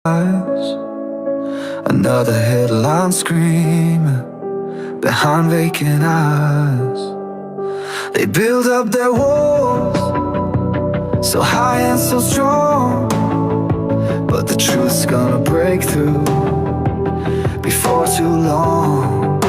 eyes. Another headline screaming behind vacant eyes. They build up their walls so high and so strong, but the truth's gonna break through before too long.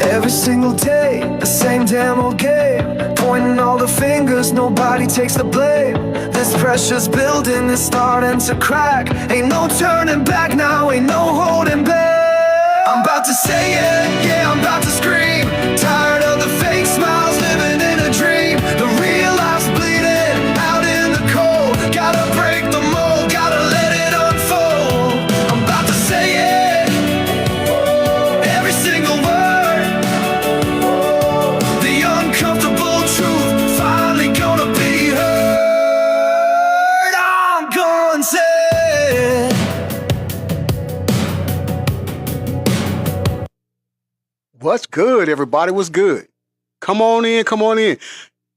Every single day, the same damn old game, pointing all the fingers, nobody takes the blame. This pressure's building, it's starting to crack. Ain't no turning back now, ain't no holding back. I'm about to say it, yeah, I'm about to scream. Tired of the fake smiles, living in a dream. The real life's bleeding out in the cold. Gotta break the mold, gotta let it unfold. I'm about to say it, every single word. The uncomfortable truth finally gonna be heard. I'm gonna say it. What's good, everybody? What's good? Come on in, come on in.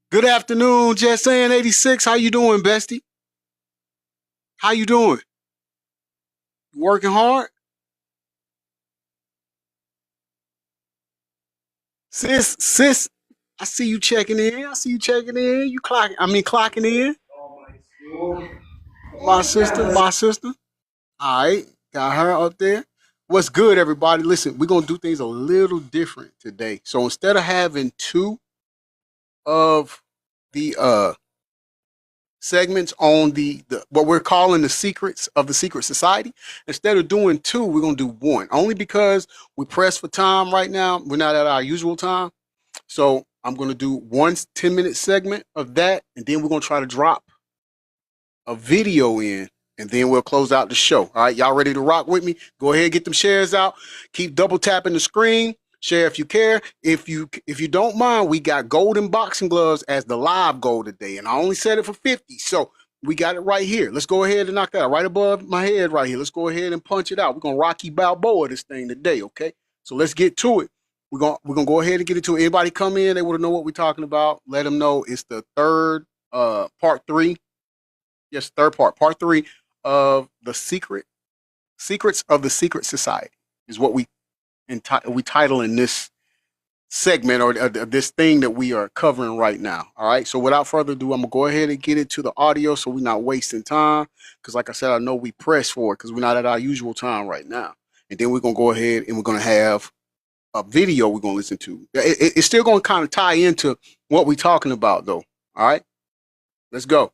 Good afternoon, Just Saying 86. How you doing, bestie? How you doing? You working hard? Sis, I see you checking in. I see you checking in. You clocking in. My sister. All right, got her up there. What's good, everybody? Listen, we're gonna do things a little different today. So instead of having two of the segments on the what we're calling the secrets of the secret society, instead of doing two, we're gonna do one. Only because we press for time right now. We're not at our usual time. So I'm gonna do one 10-minute segment of that, and then we're gonna try to drop a video in, and then we'll close out the show. All right, y'all ready to rock with me? Go ahead, get them shares out. Keep double tapping the screen. Share if you care. If you don't mind, we got golden boxing gloves as the live goal today, and I only set it for 50. So we got it right here. Let's go ahead and knock that out right above my head right here. Let's go ahead and punch it out. We're gonna Rocky Balboa this thing today, okay? So let's get to it. We're gonna go ahead and get into it. Anybody come in, they want to know what we're talking about. Let them know it's the third part three. Yes, third part three of the secrets of the secret society is what we title in this segment or this thing that we are covering right now. All right. So without further ado, I'm gonna go ahead and get into the audio so we're not wasting time. Because like I said, I know we press for it because we're not at our usual time right now. And then we're gonna go ahead and we're gonna have a video we're gonna listen to. It's still gonna kind of tie into what we're talking about though. All right. Let's go.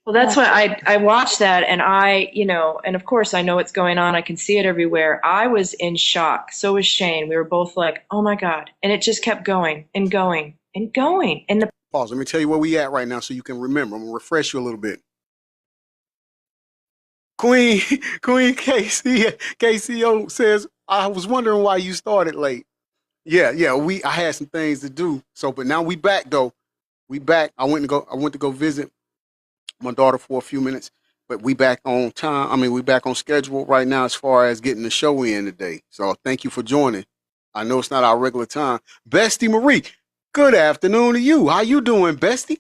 Well, that's why I watched that, and and of course I know what's going on. I can see it everywhere. I was in shock. So was Shane. We were both like, oh my God. And it just kept going and going and going. And Pause. Let me tell you where we at right now so you can remember. I'm gonna refresh you a little bit. Queen KCO says, I was wondering why you started late. Yeah, I had some things to do. So but now we back though. We back. I went to go visit my daughter for a few minutes, but we back on time. I mean, we back on schedule right now as far as getting the show in today. So thank you for joining. I know it's not our regular time. Bestie Marie, good afternoon to you. How you doing, Bestie?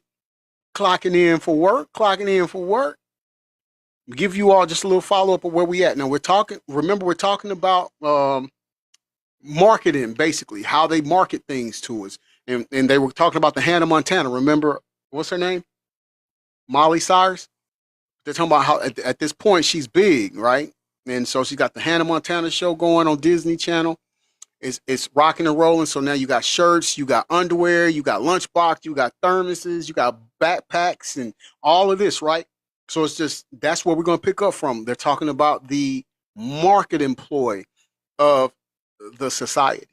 Clocking in for work. Give you all just a little follow-up of where we at. Now we're talking about marketing, basically, how they market things to us. And they were talking about the Hannah Montana. Remember, what's her name? Molly Cyrus. They're talking about how at this point she's big, right? And so she got the Hannah Montana show going on Disney Channel. It's rocking and rolling. So now you got shirts, you got underwear, you got lunchbox, you got thermoses, you got backpacks, and all of this, right? So it's just that's where we're gonna pick up from. They're talking about the market employ of the society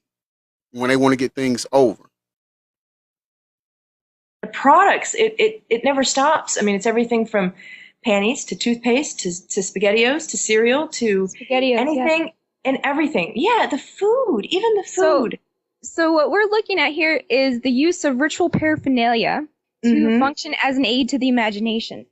when they want to get things over. the products, it never stops. I mean, it's everything from panties to toothpaste to SpaghettiOs to cereal to SpaghettiOs, anything yes. and everything. Yeah, the food, even the food. So what we're looking at here is the use of ritual paraphernalia to function as an aid to the imagination.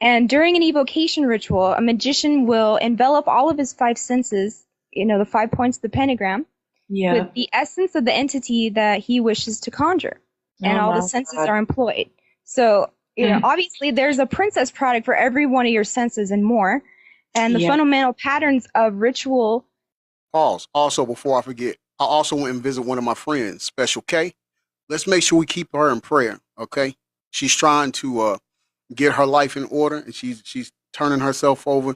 And during an evocation ritual, a magician will envelop all of his five senses, the 5 points of the pentagram, with the essence of the entity that he wishes to conjure. And all the senses are employed. So, obviously there's a princess product for every one of your senses and more. and the Yeah. fundamental patterns of ritual. Pause. Also, before I forget, I also went and visit one of my friends, Special K. Let's make sure we keep her in prayer, okay? She's trying to get her life in order, and she's turning herself over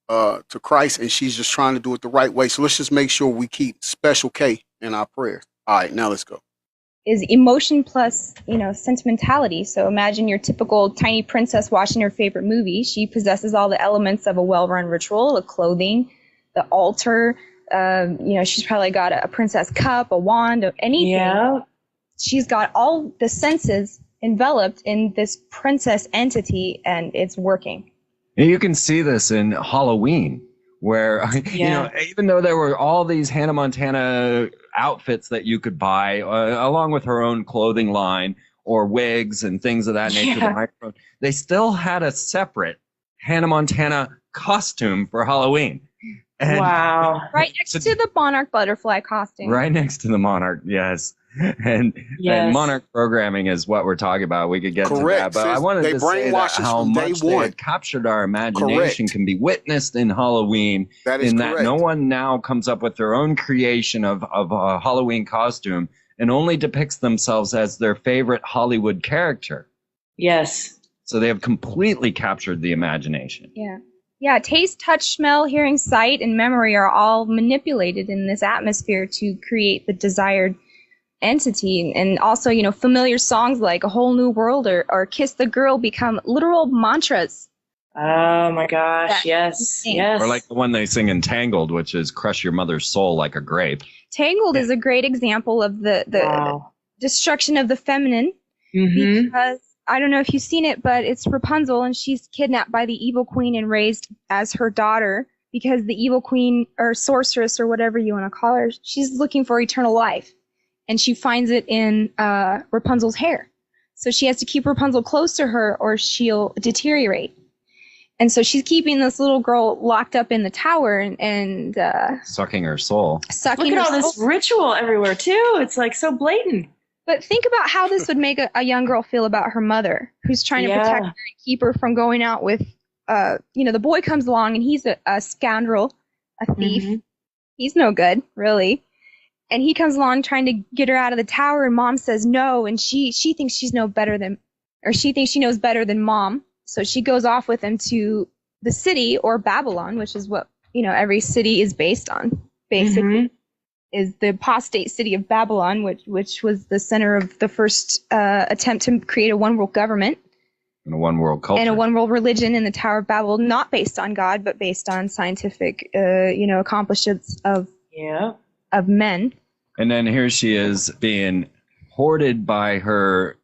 to Christ, and she's just trying to do it the right way. So let's just make sure we keep Special K in our prayers. All right, now let's go. Is emotion plus, sentimentality. So imagine your typical tiny princess watching her favorite movie. She possesses all the elements of a well-run ritual: the clothing, the altar. She's probably got a princess cup, a wand, anything. Yeah. She's got all the senses enveloped in this princess entity, and it's working. And you can see this in Halloween, where even though there were all these Hannah Montana outfits that you could buy, along with her own clothing line or wigs and things of that nature, the microphone, they still had a separate Hannah Montana costume for Halloween. And Wow. Right next to the monarch butterfly costume. right next to the monarch, yes. And monarch programming is what we're talking about. We could get to that, but I wanted to say that how much they had captured our imagination can be witnessed in Halloween. That is that no one now comes up with their own creation of a Halloween costume and only depicts themselves as their favorite Hollywood character. Yes. So they have completely captured the imagination. Yeah. Yeah, taste, touch, smell, hearing, sight, and memory are all manipulated in this atmosphere to create the desired entity. And also, familiar songs like A Whole New World or Kiss the Girl become literal mantras. Oh my gosh. Yes. Yes. Or like the one they sing in Tangled, which is crush your mother's soul like a grape. Tangled is a great example of the destruction of the feminine, because I don't know if you've seen it, but it's Rapunzel, and she's kidnapped by the evil queen and raised as her daughter because the evil queen, or sorceress, or whatever you want to call her, she's looking for eternal life, and she finds it in Rapunzel's hair. So she has to keep Rapunzel close to her or she'll deteriorate. And so she's keeping this little girl locked up in the tower and sucking her soul. Look at all this ritual everywhere too. It's like so blatant. But think about how this would make a young girl feel about her mother, who's trying to protect her and keep her from going out with, the boy comes along and he's a scoundrel, a thief. He's no good, really. And he comes along trying to get her out of the tower, and mom says no, and she thinks she knows better than mom. So she goes off with him to the city, or Babylon, which is what, every city is based on, basically. Is the apostate city of Babylon, which was the center of the first attempt to create a one world government. And a one world culture. And a one world religion in the Tower of Babel, not based on God, but based on scientific, accomplishments of men. And then here she is being hoarded by her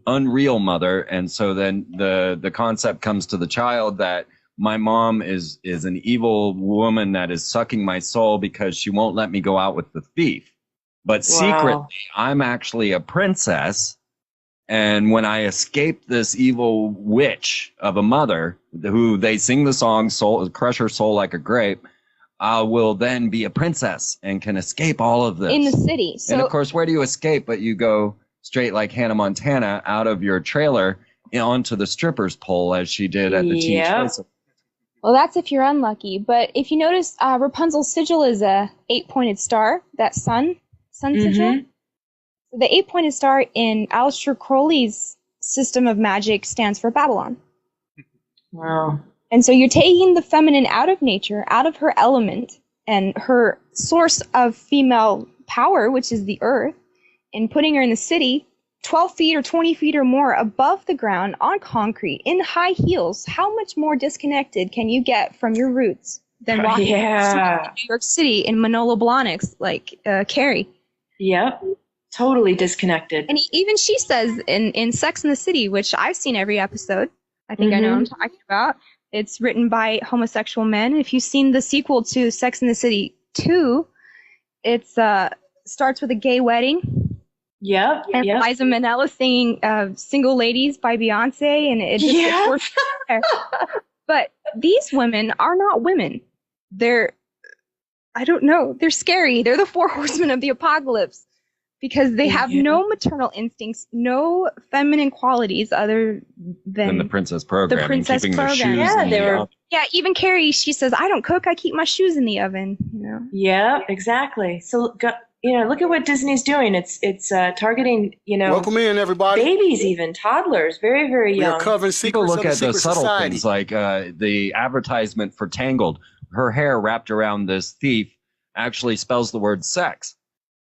unreal mother. And so then the concept comes to the child that my mom is an evil woman that is sucking my soul because she won't let me go out with the thief. But secretly, I'm actually a princess. And when I escape this evil witch of a mother, who they sing the song, crush her soul like a grape, I will then be a princess and can escape all of this. In the city. So, and of course, where do you escape? But you go straight like Hannah Montana out of your trailer onto the stripper's pole, as she did at the Teen Choice. Well, that's if you're unlucky. But if you notice, Rapunzel's sigil is a 8-pointed star, that sun sigil. The 8-pointed star in Aleister Crowley's system of magic stands for Babylon. Wow. And so you're taking the feminine out of nature, out of her element, and her source of female power, which is the earth, and putting her in the city 12 feet or 20 feet or more above the ground on concrete in high heels. How much more disconnected can you get from your roots than walking through New York City in Manolo Blahniks like Carrie? Yep. Totally disconnected. And even she says in Sex and the City, which I've seen every episode, I think I know what I'm talking about. It's written by homosexual men. If you've seen the sequel to Sex and the City 2, it starts with a gay wedding. Yep. And Liza Minnelli singing Single Ladies by Beyonce. And it just there. But these women are not women. They're, I don't know, they're scary. They're the 4 horsemen of the apocalypse. because they have Yeah. no maternal instincts, no feminine qualities other In than the princess program, and princess keeping their program. shoes Yeah, in they the were- oven. Yeah, even Carrie, she says, I don't cook, I keep my shoes in the oven, you know. Yeah, exactly. So, look at what Disney's doing. It's targeting, Welcome in, everybody. babies, even toddlers, very, very We are young. covering People secrets look of the at the secret subtle society. things, like the advertisement for Tangled. Her hair wrapped around this thief actually spells the word sex.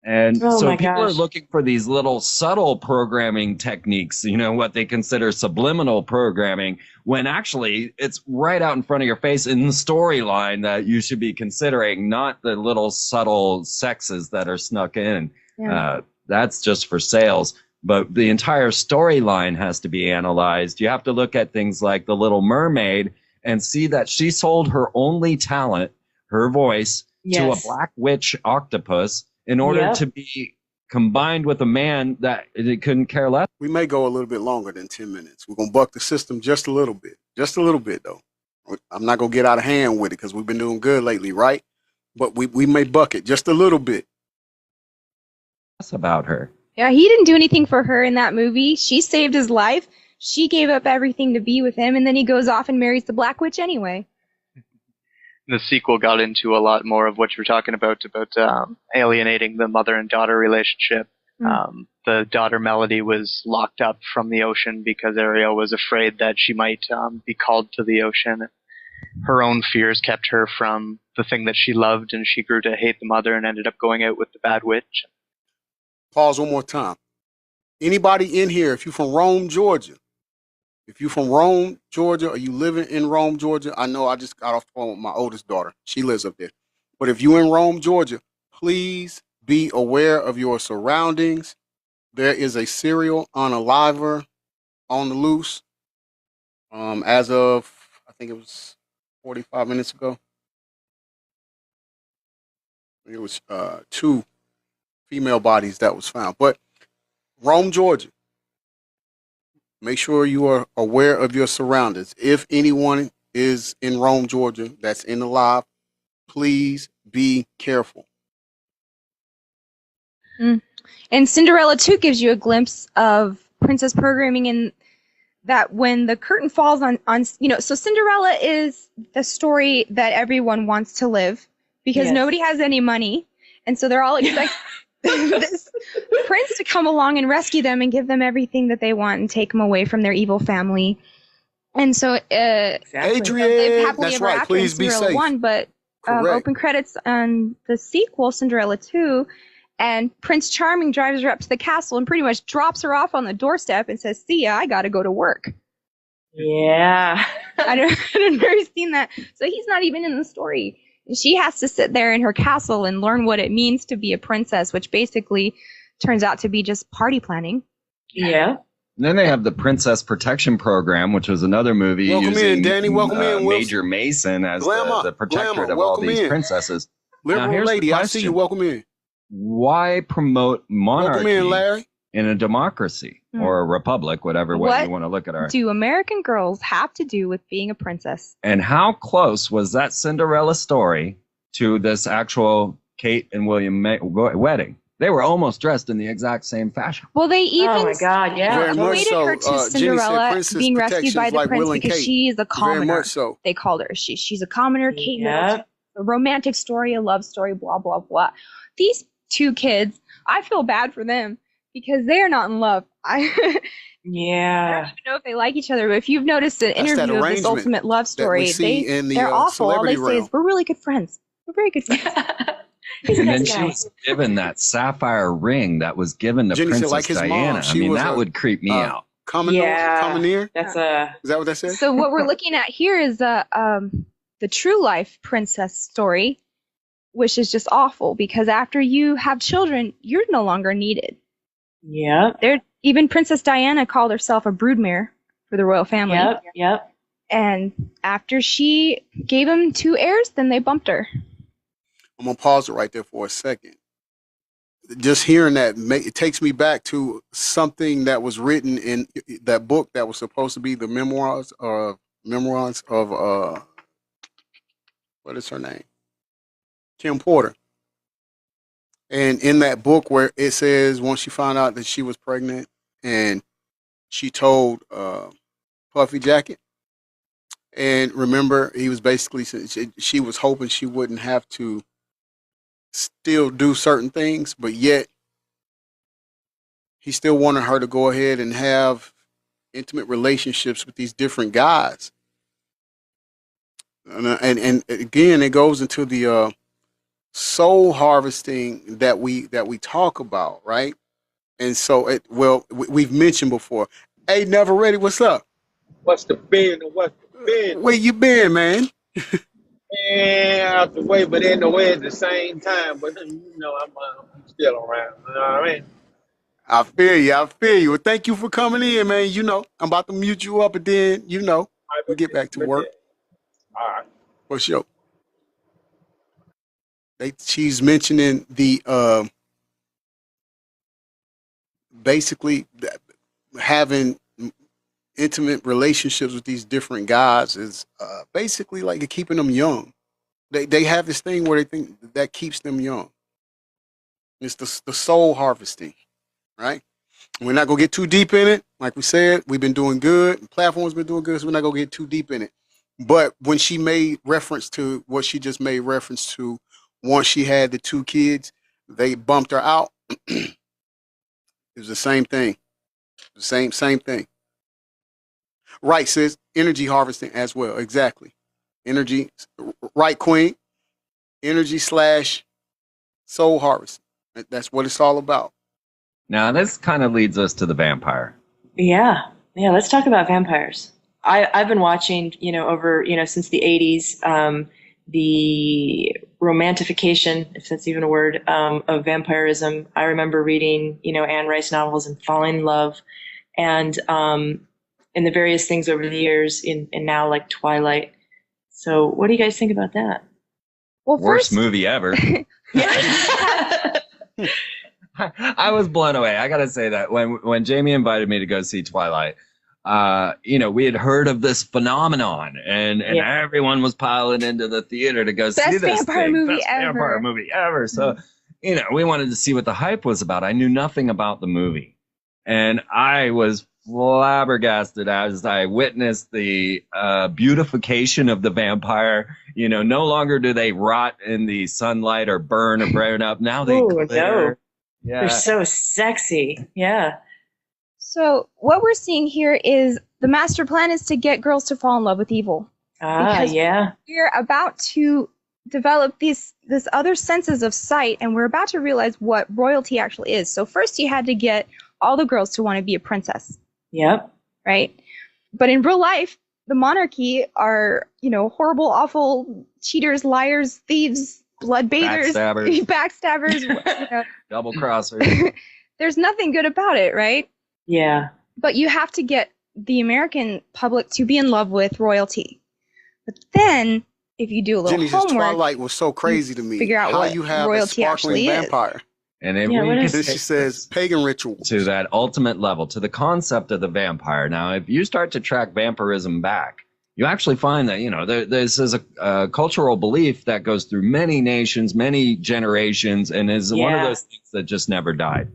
And Oh so my people are gosh. looking for these little subtle programming techniques, what they consider subliminal programming, when actually it's right out in front of your face in the storyline that you should be considering, not the little subtle sexes that are snuck in. Yeah. That's just for sales. But the entire storyline has to be analyzed. You have to look at things like The Little Mermaid and see that she sold her only talent, her voice, to a Yes. black witch octopus in order Yep. to be combined with a man that it couldn't care less. We may go a little bit longer than 10 minutes. We're going to buck the system just a little bit. Just a little bit, though. I'm not going to get out of hand with it because we've been doing good lately, right? But we may buck it just a little bit. About her. Yeah, he didn't do anything for her in that movie. She saved his life. She gave up everything to be with him, and then he goes off and marries the Black Witch anyway. The sequel got into a lot more of what you were talking about alienating the mother and daughter relationship. The daughter Melody was locked up from the ocean because Ariel was afraid that she might be called to the ocean. Her own fears kept her from the thing that she loved, and she grew to hate the mother and ended up going out with the bad witch. Pause one more time. Anybody in here, if you're from Rome, Georgia, or you living in Rome, Georgia, I know I just got off the phone with my oldest daughter. She lives up there. But if you're in Rome, Georgia, please be aware of your surroundings. There is a serial unaliver on the loose. As of, I think it was 45 minutes ago. It was 2 female bodies that was found. But Rome, Georgia, make sure you are aware of your surroundings. If anyone is in Rome, Georgia, that's in the live, please be careful. And Cinderella 2 gives you a glimpse of princess programming in that when the curtain falls on so Cinderella is the story that everyone wants to live because Yes. nobody has any money. And so they're all expecting this prince to come along and rescue them and give them everything that they want and take them away from their evil family. And so Exactly. Adrian, live happily that's ever right. after Please in be Cinderella safe. 1, but Correct. open credits on the sequel, Cinderella 2, and Prince Charming drives her up to the castle and pretty much drops her off on the doorstep and says, "See ya, I gotta go to work." Yeah. I've never seen that. So he's not even in the story. And she has to sit there in her castle and learn what it means to be a princess, which basically turns out to be just party planning. Yeah. And then they have the Princess Protection Program, which was another movie Welcome in, using Danny. Welcome in, Wilson. Major Mason as Glamour, the protector Glamour. of all Welcome these in. princesses. Liberal here's the lady, I see question. you. Welcome in. Why promote monarchy Welcome in, Larry. in a democracy or a republic, whatever way What you want to look at it? do American girls have to do with being a princess? And how close was that Cinderella story to this actual Kate and William wedding? They were almost dressed in the exact same fashion. Well, they even Oh my God. Yeah. Very much equated so. her to Jenny said Cinderella princess being rescued protection's by the like prince Will and because Kate. she is a Very commoner. much so. They called her. She's a commoner. Kate Yeah. Middleton. A romantic story, a love story, blah, blah, blah. These 2 kids, I feel bad for them because they are not in love. I don't Yeah. even know if they like each other, but if you've noticed an That's that interview of this arrangement ultimate love that story, we see in the they're awful. All they celebrity say realm. is, we're really good friends. We're very good friends. He's a And then nice she guy. was given that sapphire ring that was given to Jenny said, Princess like his mom, Diana. I she mean, was that a- would creep me out. Yeah. Commoner? That's Is that what that said? So what we're looking at here is the true life princess story, which is just awful because after you have children, you're no longer needed. Yep. Even Princess Diana called herself a broodmare for the royal family. Yep. Yep. And after she gave him 2 heirs, then they bumped her. I'm going to pause it right there for a second. Just hearing that, it takes me back to something that was written in that book that was supposed to be the memoirs of what is her name? Kim Porter. And in that book where it says once she found out that she was pregnant and she told Puffy Jacket, and remember he was basically she was hoping she wouldn't have to still do certain things, but yet he still wanted her to go ahead and have intimate relationships with these different guys. And again, it goes into the soul harvesting that we talk about, right? And so, we've mentioned before. Hey, Never Ready, what's up? What's the business? What's the business? Where you been, man? And out the way, but in the way at the same time. But I'm still around. You know what I mean? I feel you. I feel you. Well, thank you for coming in, man. I'm about to mute you up, and then we get back to work All right. for sure. She's mentioning the basically having intimate relationships with these different guys is basically like keeping them young. They have this thing where they think that keeps them young. It's the soul harvesting, right? We're not gonna get too deep in it. Like we said, we've been doing good. The platform's been doing good, so we're not gonna get too deep in it. But when she made reference to what she just made reference to, once she had the 2 kids, they bumped her out. It was the same thing. The same thing. Right, sis. Energy harvesting as well. Exactly. Energy. Right, Queen. Energy / soul harvesting. That's what it's all about. Now, this kind of leads us to the vampire. Yeah. Let's talk about vampires. I've been watching, over, since the 80s, the romantification, if that's even a word, of vampirism. I remember reading, Anne Rice novels and falling in love, and the various things over the years in now like Twilight. So what do you guys think about that? Well, Worst first, movie ever. Yeah. I was blown away. I gotta say that when Jamie invited me to go see Twilight, we had heard of this phenomenon, and everyone was piling into the theater to go see this vampire thing. movie Best ever. vampire movie ever. So, we wanted to see what the hype was about. I knew nothing about the movie, and I was flabbergasted as I witnessed the beautification of the vampire. No longer do they rot in the sunlight or burn or burn up. Now they glitter. No. Yeah. They're so sexy. Yeah. So what we're seeing here is the master plan is to get girls to fall in love with evil. Because Yeah. we're about to develop this other senses of sight, and we're about to realize what royalty actually is. So first you had to get all the girls to want to be a princess. Yep. Right? But in real life, the monarchy are, horrible, awful cheaters, liars, thieves, blood bathers, backstabbers, Double crossers. There's nothing good about it, right? Yeah. But you have to get the American public to be in love with royalty. But then, if you do a little Jenny's homework, Twilight was so crazy to me. figure out how what you have a royalty sparkling actually is. vampire. And if Yeah, we what could is- Then take she says this pagan rituals. to that ultimate level, to the concept of the vampire. Now, if you start to track vampirism back, you actually find that, this is a cultural belief that goes through many nations, many generations, and is one of Yeah. those things that just never died.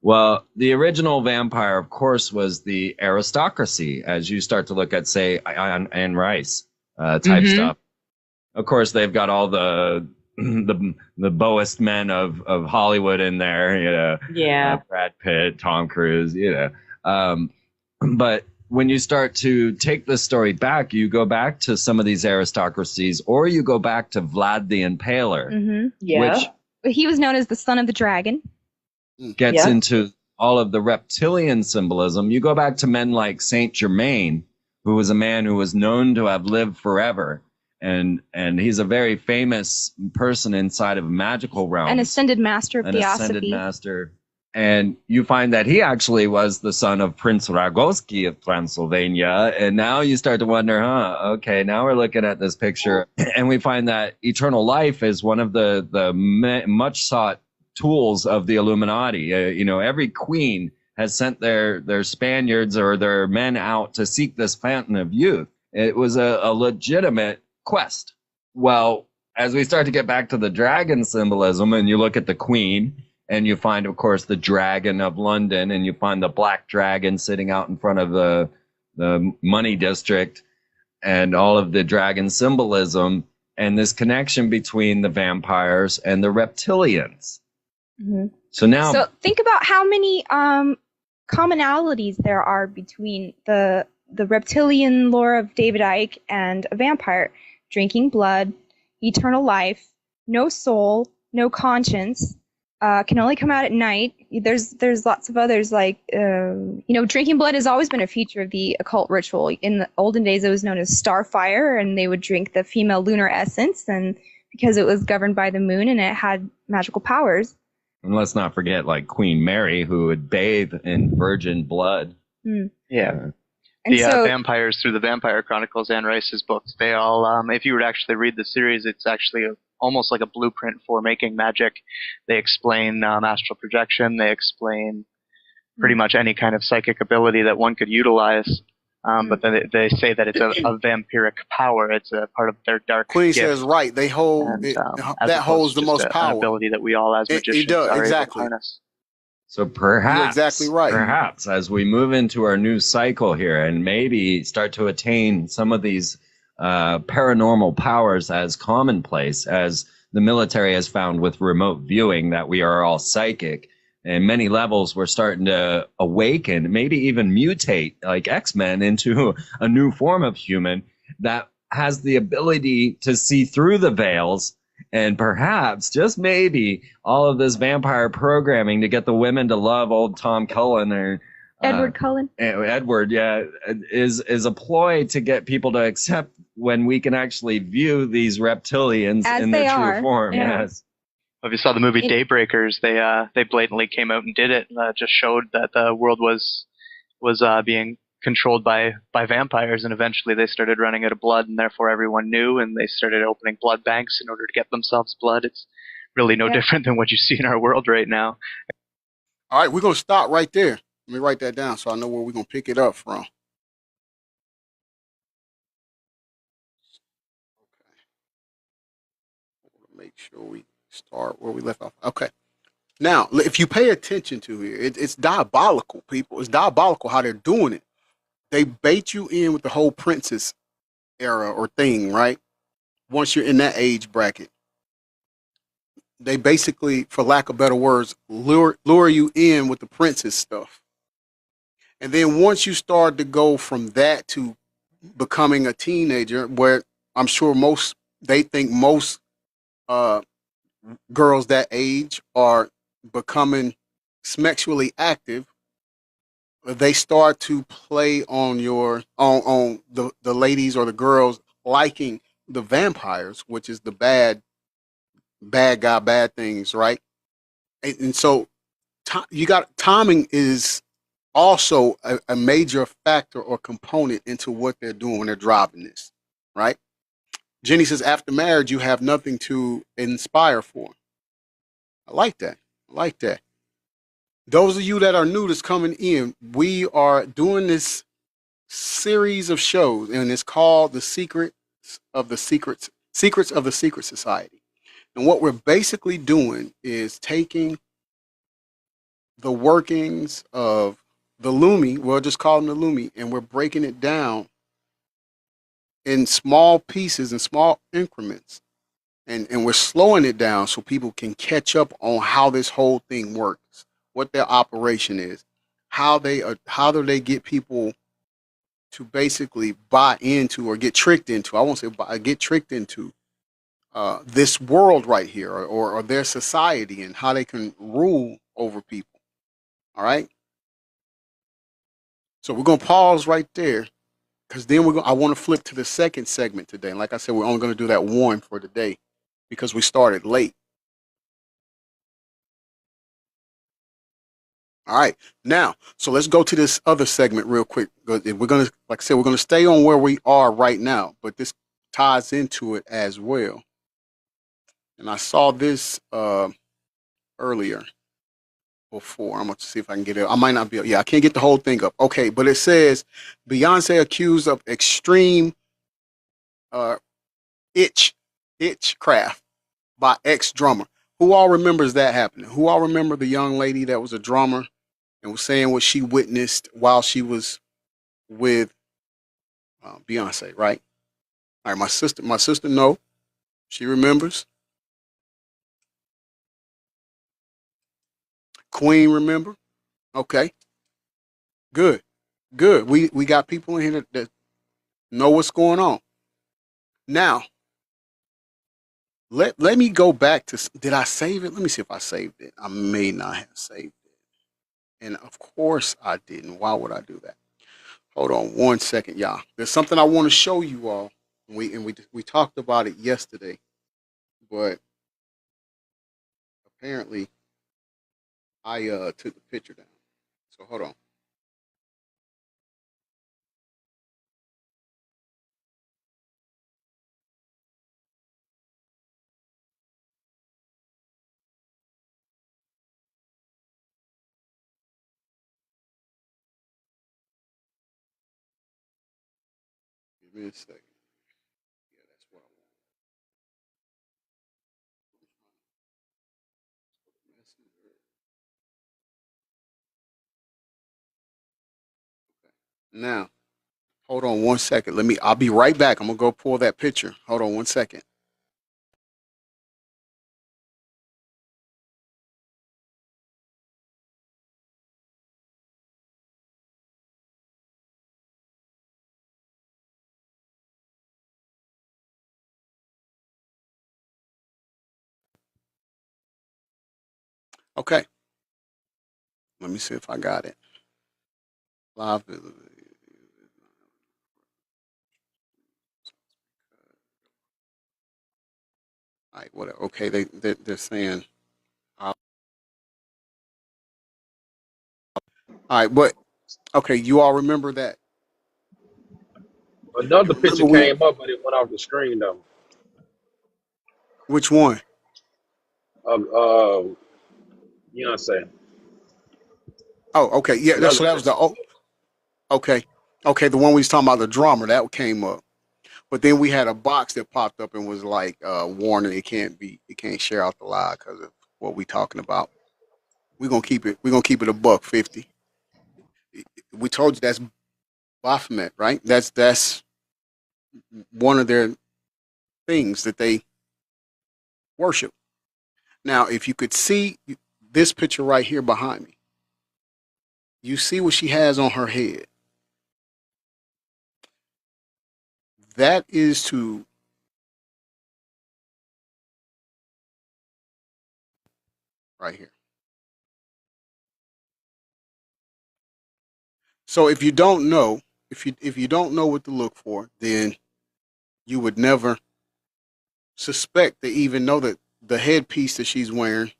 Well, the original vampire, of course, was the aristocracy, as you start to look at, say, Anne Rice type stuff. Of course, they've got all the boest men of Hollywood in there, Yeah. Brad Pitt, Tom Cruise, but when you start to take the story back, you go back to some of these aristocracies, or you go back to Vlad the Impaler, Yeah. But he was known as the son of the dragon. gets Yeah. into all of the reptilian symbolism. You go back to men like Saint Germain, who was a man who was known to have lived forever, and he's a very famous person inside of magical realms. An ascended master of An Theosophy. ascended master. And you find that he actually was the son of Prince Ragoski of Transylvania. And now you start to wonder, okay, now we're looking at this picture. And we find that eternal life is one of the much sought tools of the Illuminati. Every queen has sent their Spaniards or their men out to seek this fountain of youth. It was a legitimate quest. Well, as we start to get back to the dragon symbolism, and you look at the queen, and you find, of course, the dragon of London, and you find the black dragon sitting out in front of the money district, and all of the dragon symbolism, and this connection between the vampires and the reptilians. Mhm. So now, So think about how many commonalities there are between the reptilian lore of David Icke and a vampire: drinking blood, eternal life, no soul, no conscience, can only come out at night. There's lots of others, like drinking blood has always been a feature of the occult ritual. In the olden days, it was known as starfire, and they would drink the female lunar essence, and because it was governed by the moon and it had magical powers. and let's not forget, like Queen Mary, who would bathe in virgin blood. Yeah. And The so, vampires through the Vampire Chronicles, Anne Rice's books, they all, if you were to actually read the series, it's actually almost like a blueprint for making magic. They explain astral projection. They explain pretty much any kind of psychic ability that one could utilize. But then they say that it's a vampiric power. It's a part of their dark Queen gift. says right. They hold And, it, as that opposed holds to the just most an power. ability that we all as It magicians does, are exactly. able to harness. So perhaps, You're exactly right. Perhaps as we move into our new cycle here, and maybe start to attain some of these paranormal powers as commonplace, as the military has found with remote viewing, that we are all psychic. And many levels, we're starting to awaken, maybe even mutate, like X-Men, into a new form of human that has the ability to see through the veils. And perhaps, just maybe, all of this vampire programming to get the women to love old Tom Cullen or Edward Cullen. Edward, yeah, is a ploy to get people to accept when we can actually view these reptilians As in they their are, true form. yeah. Yes. If you saw the movie It- Daybreakers, they blatantly came out and did it. Just showed that the world was being controlled by vampires, and eventually they started running out of blood, and therefore everyone knew, and they started opening blood banks in order to get themselves blood. It's really no Yeah. different than what you see in our world right now. All right, we're gonna stop right there. Let me write that down so I know where we're gonna pick it up from. Okay. Make sure we start where we left off. Okay. Now, if you pay attention to here, it's diabolical, people. It's diabolical how they're doing it. They bait you in with the whole princess era or thing, right? Once you're in that age bracket, they basically, for lack of better words, lure you in with the princess stuff. And then once you start to go from that to becoming a teenager, where I'm sure they think most uh, girls that age are becoming sexually active, they start to play on on the ladies or the girls liking the vampires, which is the bad guy, bad things, right? And so timing is also a major factor or component into what they're doing when they're driving this, right? Jenny says, after marriage, you have nothing to inspire for. I like that. I like that. Those of you that are new that's coming in, we are doing this series of shows, and it's called The Secrets of the Secret Society. And what we're basically doing is taking the workings of the Lumi, we'll just call them the Lumi, and we're breaking it down in small pieces and small increments. And we're slowing it down so people can catch up on how this whole thing works, what their operation is, how do they get people to basically buy into or get tricked into, I won't say buy, get tricked into this world right here, or their society, and how they can rule over people. All right. So we're going to pause right there, because then I want to flip to the second segment today. And like I said, we're only going to do that one for today because we started late. All right. Now, so let's go to this other segment real quick. We're going to, like I said, we're going to stay on where we are right now, but this ties into it as well. And I saw this earlier before. I'm going to see if I can get it. I might not be. Yeah, I can't get the whole thing up. Okay, but it says Beyonce accused of extreme itch Itchcraft by ex drummer. Who all remembers that happening? Who all remember the young lady that was a drummer and was saying what she witnessed while she was with Beyonce, right? All right, my sister, no, she remembers. Queen, remember? Okay, good, good. We got people in here that know what's going on. Now, let me go back to. Did I save it? Let me see if I saved it. I may not have saved it, and of course I didn't. Why would I do that? Hold on one second, y'all. There's something I want to show you all. We talked about it yesterday, but apparently I took the picture down. So hold on. Give me a second. Yeah, that's what I want. Now, hold on one second. I'll be right back. I'm gonna go pull that picture. Hold on one second. Okay. Let me see if I got it. Live. All right, whatever. Okay, they're saying. All right, but okay, you all remember that? Another Remember picture we came up, but it went off the screen though. which one? Of Beyonce. Oh, okay, yeah. Another So that was picture. okay, okay. The one we was talking about, the drummer, that came up. But then we had a box that popped up and was like, warning, it can't share out the live because of what we talking about. We're gonna keep it a buck 50. We told you that's Baphomet, right? That's one of their things that they worship. Now, if you could see this picture right here behind me, you see what she has on her head. That is to right here. So if you don't know what to look for, then you would never suspect to even know that the headpiece that she's wearing,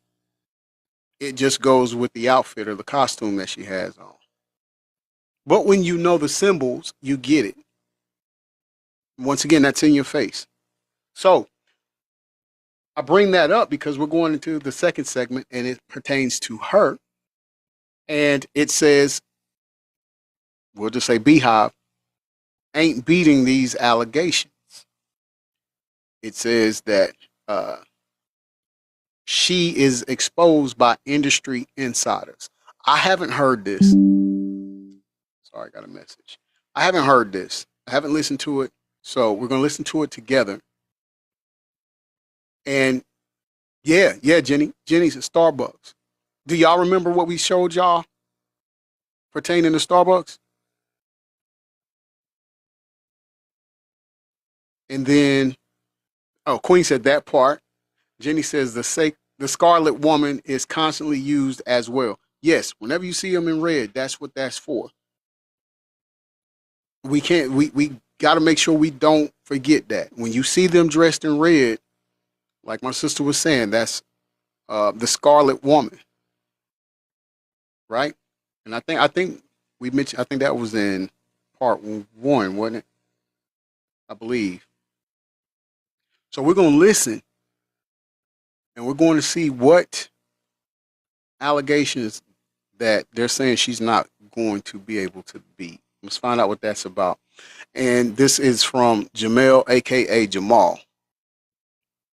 it just goes with the outfit or the costume that she has on. But when you know the symbols, you get it. Once again, that's in your face. So I bring that up because we're going into the second segment and it pertains to her. And it says, we'll just say Beehive ain't beating these allegations. It says that she is exposed by industry insiders. I haven't heard this. Sorry, I got a message. I haven't heard this. I haven't listened to it. So we're going to listen to it together. And yeah, Jenny's at Starbucks. Do y'all remember what we showed y'all pertaining to Starbucks? And then, oh, Queen said that part. Jenny says the Scarlet Woman is constantly used as well. Yes, whenever you see them in red, that's what that's for. We got to make sure we don't forget that. When you see them dressed in red, like my sister was saying, that's the Scarlet Woman, right? And I think we mentioned. I think that was in part one, wasn't it? I believe. So we're going to listen, and we're going to see what allegations that they're saying she's not going to be able to beat. Let's find out what that's about. And this is from Jamel, aka Jamal.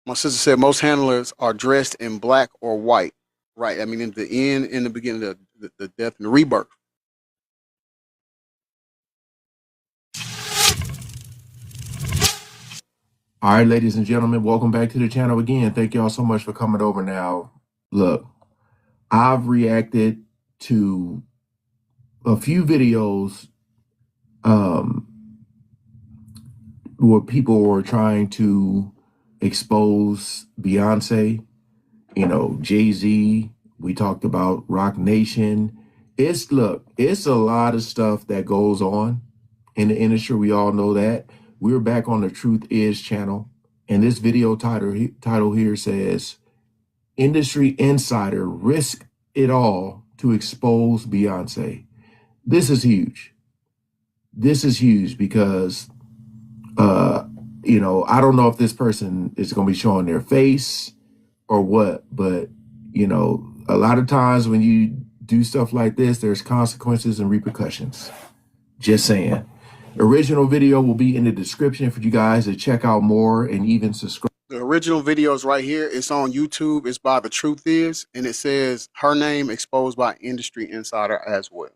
My sister said most handlers are dressed in black or white. Right. I mean, in the beginning, the death and the rebirth. All right, ladies and gentlemen, welcome back to the channel again. Thank y'all so much for coming over now. Look, I've reacted to a few videos where people were trying to expose Beyonce, you know, Jay-Z. We talked about Rock Nation. It's a lot of stuff that goes on in the industry. We all know that. We're back on the Truth Is channel, and this video title here says, Industry Insider Risk It All to Expose Beyonce. This is huge. This is huge because, you know, I don't know if this person is going to be showing their face or what, but, you know, a lot of times when you do stuff like this, there's consequences and repercussions. Just saying. Original video will be in the description for you guys to check out more and even subscribe. The original video is right here. It's on YouTube. It's by The Truth Is, and it says her name exposed by Industry Insider as well.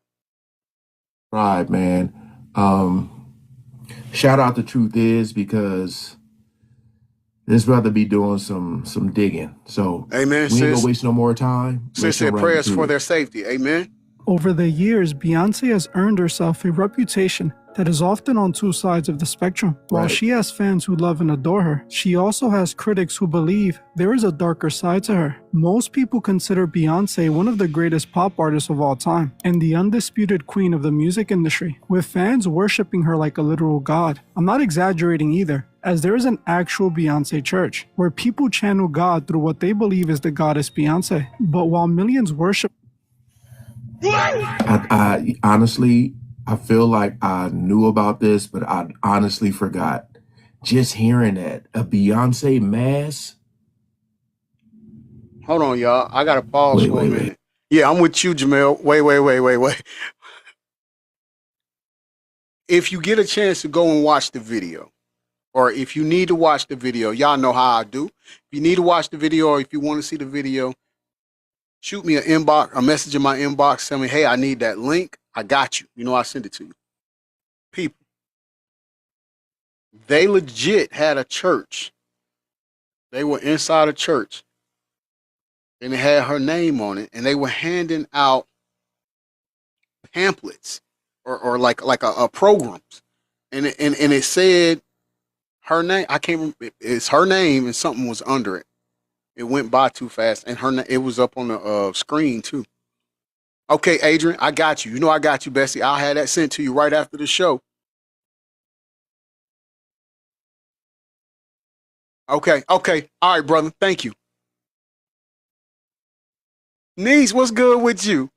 Right, man. Shout out to Truth Is, because this brother be doing some digging. So Amen. We ain't gonna waste no more time. Sis said prayers for their safety. Amen. Over the years, Beyonce has earned herself a reputation that is often on two sides of the spectrum. While Right. she has fans who love and adore her, she also has critics who believe there is a darker side to her. Most people consider Beyonce one of the greatest pop artists of all time and the undisputed queen of the music industry, with fans worshiping her like a literal god. I'm not exaggerating either, as there is an actual Beyonce church where people channel God through what they believe is the goddess Beyonce. But while millions worship I honestly, I feel like I knew about this, but I honestly forgot. Just hearing that, a Beyonce mass. Hold on, y'all. I got to pause for a minute. Yeah, I'm with you, Jamel. Wait. If you get a chance to go and watch the video, or if you need to watch the video, y'all know how I do. If you need to watch the video, or if you want to see the video, shoot me a message in my inbox. Tell me, hey, I need that link. I got you. You know, I send it to you. People, they legit had a church. They were inside a church, and it had her name on it, and they were handing out pamphlets or like a programs, and it said her name. I can't remember. It's her name, and something was under it. It went by too fast, and it was up on the screen too. Okay, Adrian, I got you. You know I got you, Bessie. I'll have that sent to you right after the show. Okay. All right, brother. Thank you. Niece, what's good with you?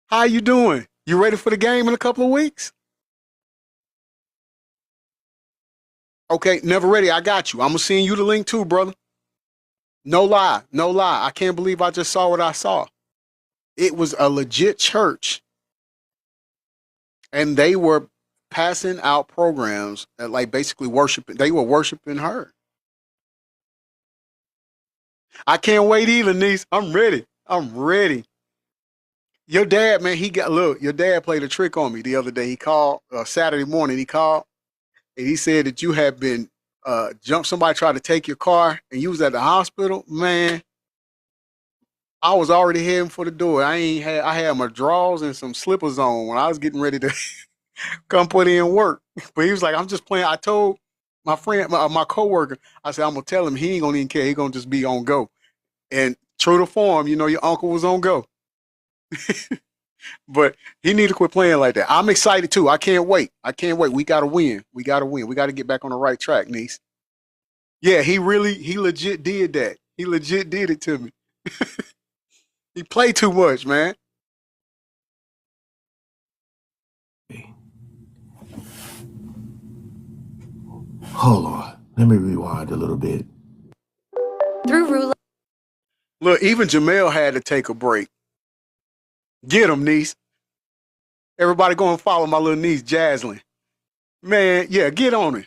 How you doing? You ready for the game in a couple of weeks? Okay, never ready. I got you. I'm going to send you the link too, brother. No lie. I can't believe I just saw what I saw. It was a legit church, and they were passing out programs that like basically worshiping. They were worshiping her. I can't wait either, niece. I'm ready. Your dad, man, your dad played a trick on me the other day. He called Saturday morning. He called and he said that you had been somebody tried to take your car and you was at the hospital. Man, I was already heading for the door. I had my drawers and some slippers on when I was getting ready to come put in work. But he was like, I'm just playing. I told my friend, my coworker, I said, I'm gonna tell him he ain't gonna even care. He gonna just be on go. And true to form, you know, your uncle was on go. But he need to quit playing like that. I'm excited too. I can't wait. We gotta win. We gotta get back on the right track, niece. Yeah, he legit did that. He legit did it to me. He played too much, man. Hold on. Let me rewind a little bit. Through roulette. Look, even Jamel had to take a break. Get him, niece. Everybody go and follow my little niece, Jaslyn. Man, yeah, get on it.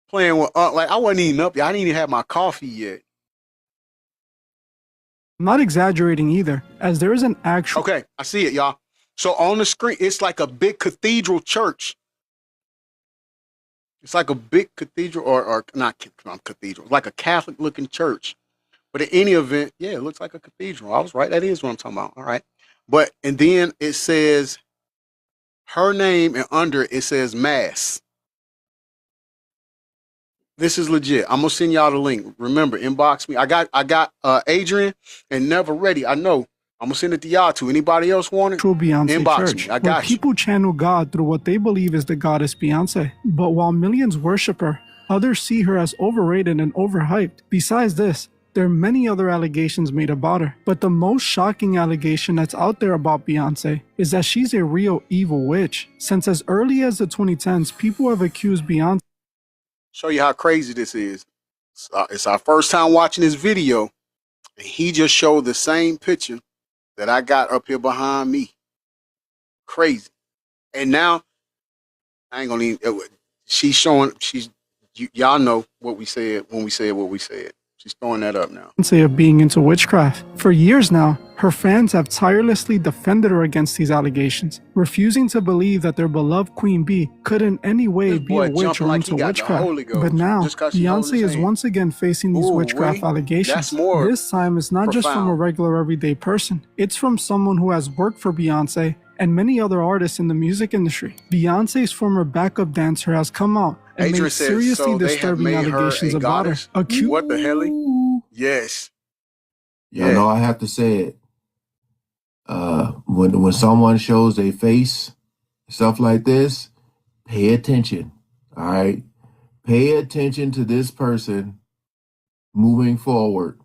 playing with like I wasn't even up yet. I didn't even have my coffee yet. I'm not exaggerating either, as there is an actual Okay, I see it, y'all. So on the screen, it's like a big cathedral church. It's like a big cathedral, or not cathedral. It's like a Catholic-looking church. But in any event, yeah, it looks like a cathedral. I was right. That is what I'm talking about. All right. But and then it says her name, and under it says Mass. This is legit. I'm gonna send y'all the link. Remember, inbox me. I got Adrian and Never Ready. I know. I'm gonna send it to y'all too. Anybody else want it? Beyonce Inbox church, me. I where got you. people channel God through what they believe is the goddess Beyonce. But while millions worship her, others see her as overrated and overhyped. Besides this, there are many other allegations made about her. But the most shocking allegation that's out there about Beyonce is that she's a real evil witch. Since as early as the 2010s, people have accused Beyonce. Show you how crazy this is. It's our first time watching this video, and he just showed the same picture that I got up here behind me. Crazy. And now I ain't gonna even. She's showing. Y'all know what we said when we said what we said. She's throwing that up now. Of being into witchcraft. For years now, her fans have tirelessly defended her against these allegations, refusing to believe that their beloved Queen Bee could in any way This be boy a witch jumping or like he into got the witchcraft. Holy Ghost But now, just 'cause she holding Beyonce his is hand. once again facing these Ooh, witchcraft wait. allegations. That's more This time, it's not just from a profound. regular everyday person. It's from someone who has worked for Beyonce and many other artists in the music industry. Beyonce's former backup dancer has come out and Adrian made says, seriously so they have disturbing made her allegations a about her. goddess? What the hell? Yes. Y'all know I have to say it. When someone shows their face, stuff like this, pay attention. All right, pay attention to this person moving forward.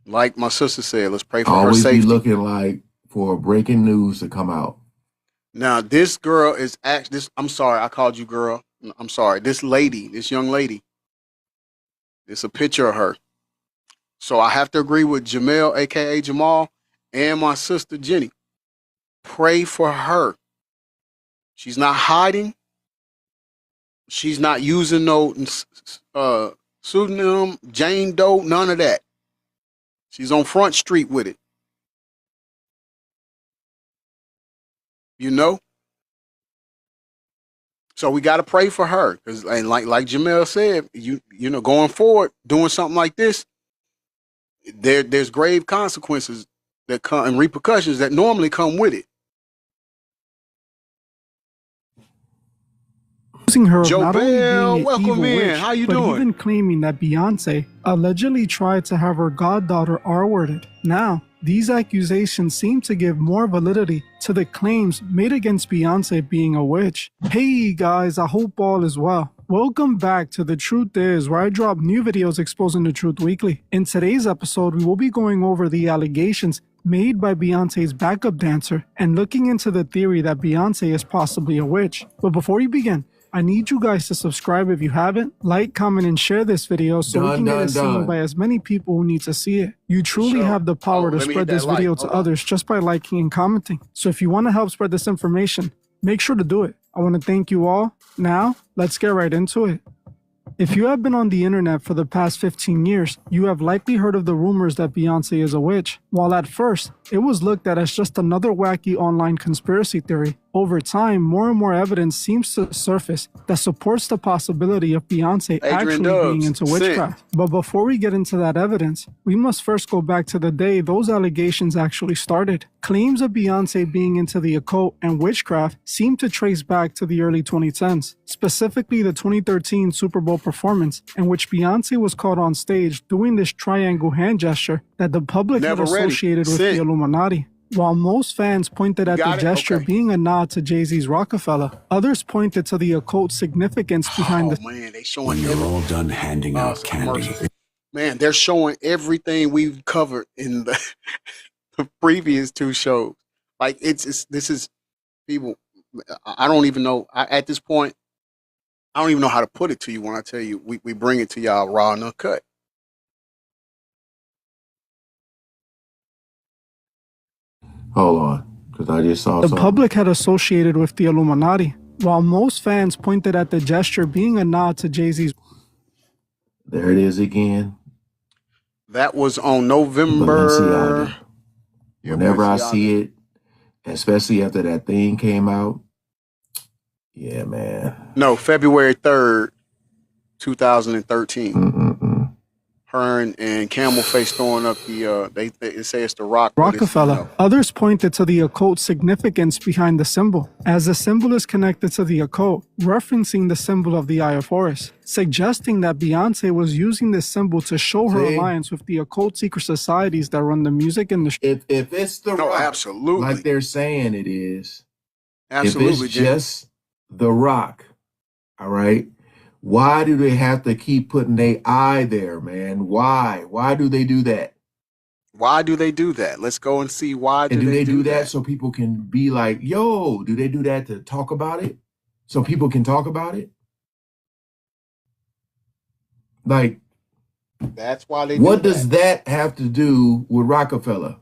Like my sister said, let's pray for her Always safety. be looking like for breaking news to come out. Now, this girl is actually, I'm sorry, I called you girl. I'm sorry. This lady, this young lady, it's a picture of her. So I have to agree with Jamel, aka Jamal, and my sister Jenny. Pray for her. She's not hiding. She's not using no pseudonym, Jane Doe, none of that. She's on Front Street with it. You know? So we got to pray for her. Because and like Jamel said, you know, going forward, doing something like this, there's grave consequences that come and repercussions that normally come with it. Accusing her of Joe not only Bell, being an welcome evil in. witch, How you but doing? even claiming that Beyonce allegedly tried to have her goddaughter R-worded. Now, these accusations seem to give more validity to the claims made against Beyonce being a witch. Hey guys, I hope all is well. Welcome back to The Truth Is, where I drop new videos exposing the truth weekly. In today's episode, we will be going over the allegations made by Beyonce's backup dancer and looking into the theory that Beyonce is possibly a witch. But before we begin, I need you guys to subscribe if you haven't, like, comment, and share this video so we can get it seen by as many people who need to see it. You truly have the power to let me spread hit this that video like. to Hold on. others just by liking and commenting. So if you want to help spread this information, make sure to do it. I want to thank you all. Now, let's get right into it. If you have been on the internet for the past 15 years, you have likely heard of the rumors that Beyonce is a witch. While at first, it was looked at as just another wacky online conspiracy theory, over time, more and more evidence seems to surface that supports the possibility of Beyonce actually being into witchcraft. But before we get into that evidence, we must first go back to the day those allegations actually started. Claims of Beyonce being into the occult and witchcraft seem to trace back to the early 2010s, specifically the 2013 Super Bowl performance, in which Beyonce was caught on stage doing this triangle hand gesture that the public had associated with the Illuminati. While most fans pointed at the gesture being a nod to Jay-Z's Rockefeller, others pointed to the occult significance behind the man, they showing when you're all done handing out candy. Man, they're showing everything we've covered in the, the previous two shows. Like this is people. I don't even know at this point. I don't even know how to put it to you when I tell you we bring it to y'all raw and uncut. Hold on, because I just saw the something. public had associated with the Illuminati. while most fans pointed at the gesture being a nod to Jay-Z's. There it is again. That was on November. Balenciaga. Yeah, Whenever I Balenciaga. see it, especially after that thing came out, yeah, man. No, February 3rd, 2013. Mm-mm-mm. Her and Camel Face throwing up the they say it's the Rock. but it's, Rockefeller. Others pointed to the occult significance behind the symbol, as the symbol is connected to the occult, referencing the symbol of the Eye of Horus, suggesting that Beyonce was using this symbol to show her See? alliance with the occult secret societies that run the music industry. If it's the No, Rock, absolutely. like they're saying it is, Absolutely, if it's Jim. just the Rock, all right, why do they have to keep putting their eye there, man? Why? Why do they do that? Why do they do that? Let's go and see why And do they do that that. so people can be like, yo, do they do that to talk about it? So people can talk about it? Like, That's why they do what that. does that have to do with Rockefeller?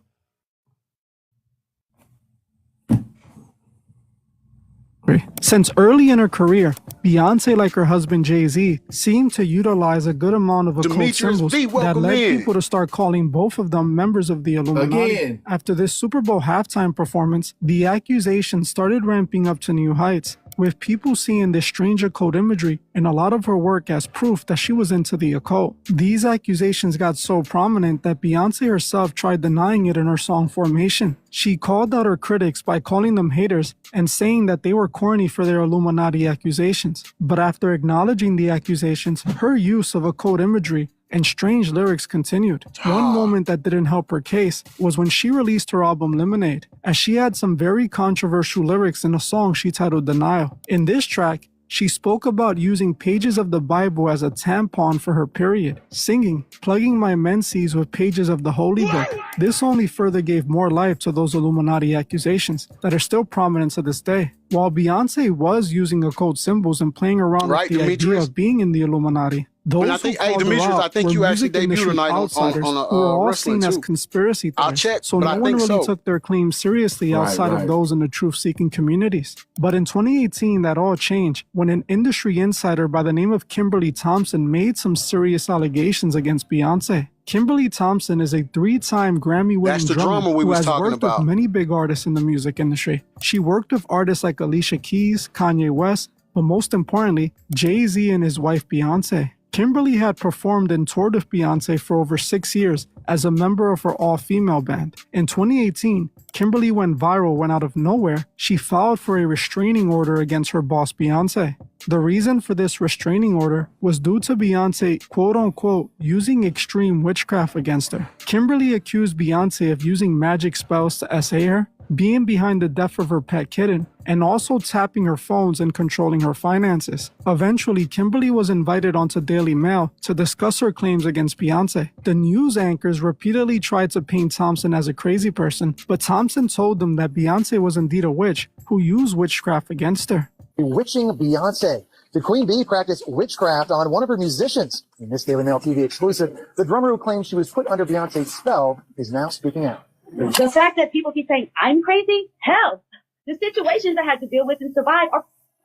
Since early in her career, Beyonce, like her husband Jay-Z, seemed to utilize a good amount of occult Demetrius symbols B, that welcome led in. people to start calling both of them members of the Illuminati. Again. After this Super Bowl halftime performance, the accusations started ramping up to new heights, with people seeing this strange occult imagery and a lot of her work as proof that she was into the occult. These accusations got so prominent that Beyonce herself tried denying it in her song Formation. She called out her critics by calling them haters and saying that they were corny for their Illuminati accusations. But after acknowledging the accusations, her use of occult imagery and strange lyrics continued. One moment that didn't help her case was when she released her album Lemonade, as she had some very controversial lyrics in a song she titled Denial. In this track, she spoke about using pages of the Bible as a tampon for her period, singing, plugging my menses with pages of the Holy Book. This only further gave more life to those Illuminati accusations that are still prominent to this day. While Beyonce was using occult symbols and playing around Right, with the idea Demetrius? of being in the Illuminati, those And I who think, hey, called her Demetrius, out I think were you actually music industry debuted tonight outsiders on who were all wrestling seen as too. conspiracy I'll theorists, check, so but no I one think really so. took their claims seriously Right, outside of right. those in the truth-seeking communities. But in 2018, that all changed when an industry insider by the name of Kimberly Thompson made some serious allegations against Beyonce. Kimberly Thompson is a three-time Grammy-winning That's the drummer drummer we who was has talking worked about. with many big artists in the music industry. She worked with artists like Alicia Keys, Kanye West, but most importantly, Jay-Z and his wife Beyonce. Kimberly had performed and toured with Beyonce for over 6 years as a member of her all-female band. In 2018, Kimberly went viral when out of nowhere, she filed for a restraining order against her boss Beyonce. The reason for this restraining order was due to Beyonce, quote-unquote, using extreme witchcraft against her. Kimberly accused Beyonce of using magic spells to essay her, being behind the death of her pet kitten, and also tapping her phones and controlling her finances. Eventually, Kimberly was invited onto Daily Mail to discuss her claims against Beyonce. The news anchors repeatedly tried to paint Thompson as a crazy person, but Thompson told them that Beyonce was indeed a witch who used witchcraft against her. Bewitching Beyonce. Did Queen Bee practice witchcraft on one of her musicians? In this Daily Mail TV exclusive, the drummer who claims she was put under Beyonce's spell is now speaking out. The fact that people keep saying I'm crazy, hell, the situations I had to deal with and survive are